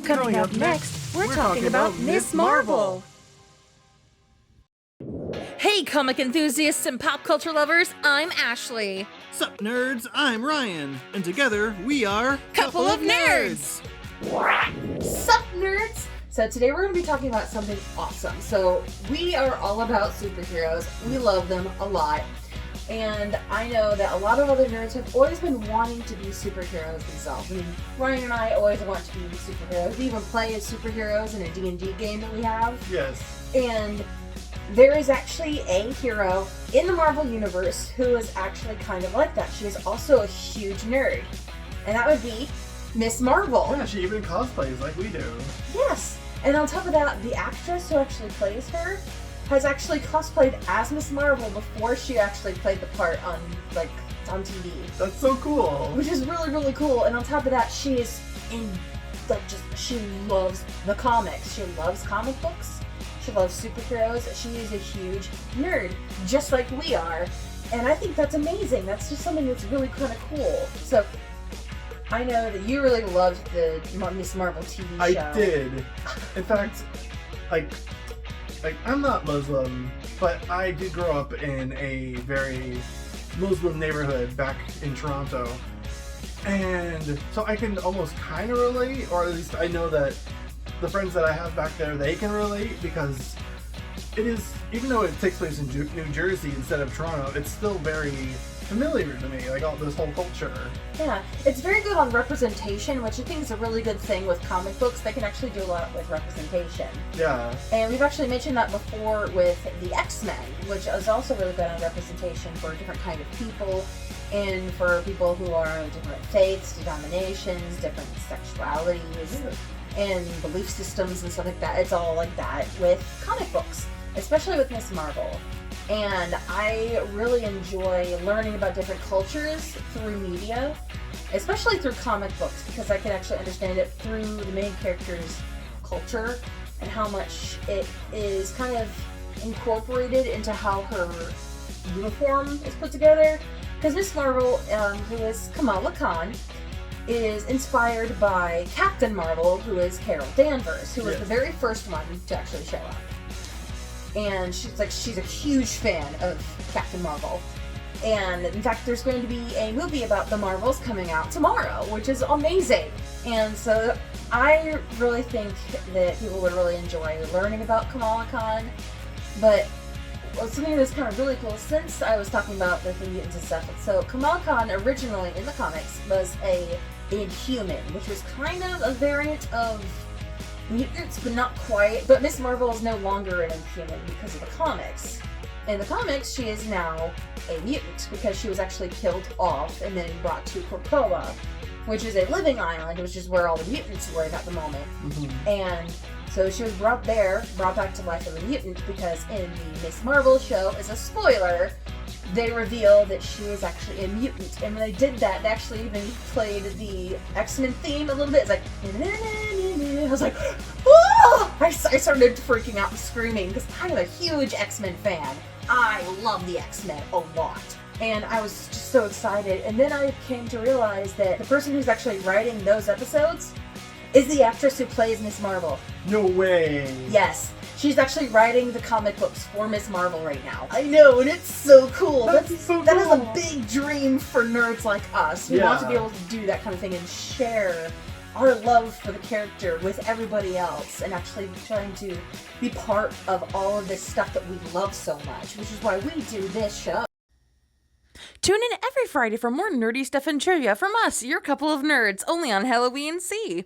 Coming up next, we're talking about Miss Marvel. Hey, comic enthusiasts and pop culture lovers, I'm Ashley. Sup, nerds? I'm Ryan, and together we are Couple of Nerds. Sup, nerds? So today we're going to be talking about something awesome. So we are all about superheroes. We love them a lot. And I know that a lot of other nerds have always been wanting to be superheroes themselves. I mean, Ryan and I always want to be superheroes. We even play as superheroes in a D&D game that we have. Yes. And there is actually a hero in the Marvel Universe who is actually kind of like that. She is also a huge nerd. And that would be Miss Marvel. Yeah, she even cosplays like we do. Yes. And on top of that, the actress who actually plays her has actually cosplayed as Miss Marvel before she actually played the part on TV. That's so cool. Which is really, really cool. And on top of that, she is she loves the comics. She loves comic books. She loves superheroes. She is a huge nerd, just like we are. And I think that's amazing. That's just something that's really kind of cool. So, I know that you really loved the Miss Marvel TV show. I did. In fact, I'm not Muslim, but I did grow up in a very Muslim neighborhood back in Toronto. And so I can almost kind of relate, or at least I know that the friends that I have back there, they can relate, because it is, even though it takes place in New Jersey instead of Toronto, it's still very familiar to me, like all this whole culture. Yeah, it's very good on representation, which I think is a really good thing with comic books. They can actually do a lot with representation. Yeah. And we've actually mentioned that before with the X-Men, which is also really good on representation for different kind of people, and for people who are different faiths, denominations, different sexualities, and belief systems and stuff like that. It's all like that with comic books, especially with Miss Marvel. And I really enjoy learning about different cultures through media, especially through comic books, because I can actually understand it through the main character's culture and how much it is kind of incorporated into how her uniform is put together. Because Miss Marvel, who is Kamala Khan, is inspired by Captain Marvel, who is Carol Danvers, who was the very first one to actually show up. And she's a huge fan of Captain Marvel. And in fact, there's going to be a movie about the Marvels coming out tomorrow, which is amazing. And so I really think that people would really enjoy learning about Kamala Khan. But something that's kind of really cool, since I was talking about the mutants and stuff, so Kamala Khan originally in the comics was a Inhuman, which was kind of a variant of mutants, but not quite. But Miss Marvel is no longer an Inhuman because of the comics. In the comics, she is now a mutant because she was actually killed off and then brought to Krakoa, which is a living island, which is where all the mutants live at the moment. Mm-hmm. And so she was brought back to life as a mutant, because in the Miss Marvel show, as a spoiler, they reveal that she is actually a mutant. And when they did that, they actually even played the X-Men theme a little bit. It's like, I was like, oh! I started freaking out and screaming, because I'm a huge X-Men fan. I love the X-Men a lot. And I was just so excited. And then I came to realize that the person who's actually writing those episodes is the actress who plays Miss Marvel. No way. Yes. She's actually writing the comic books for Miss Marvel right now. I know, and it's so cool. That is a big dream for nerds like us. We want to be able to do that kind of thing and share our love for the character with everybody else, and actually trying to be part of all of this stuff that we love so much, which is why we do this show. Tune in every Friday for more nerdy stuff and trivia from us, your couple of nerds, only on Halloween C.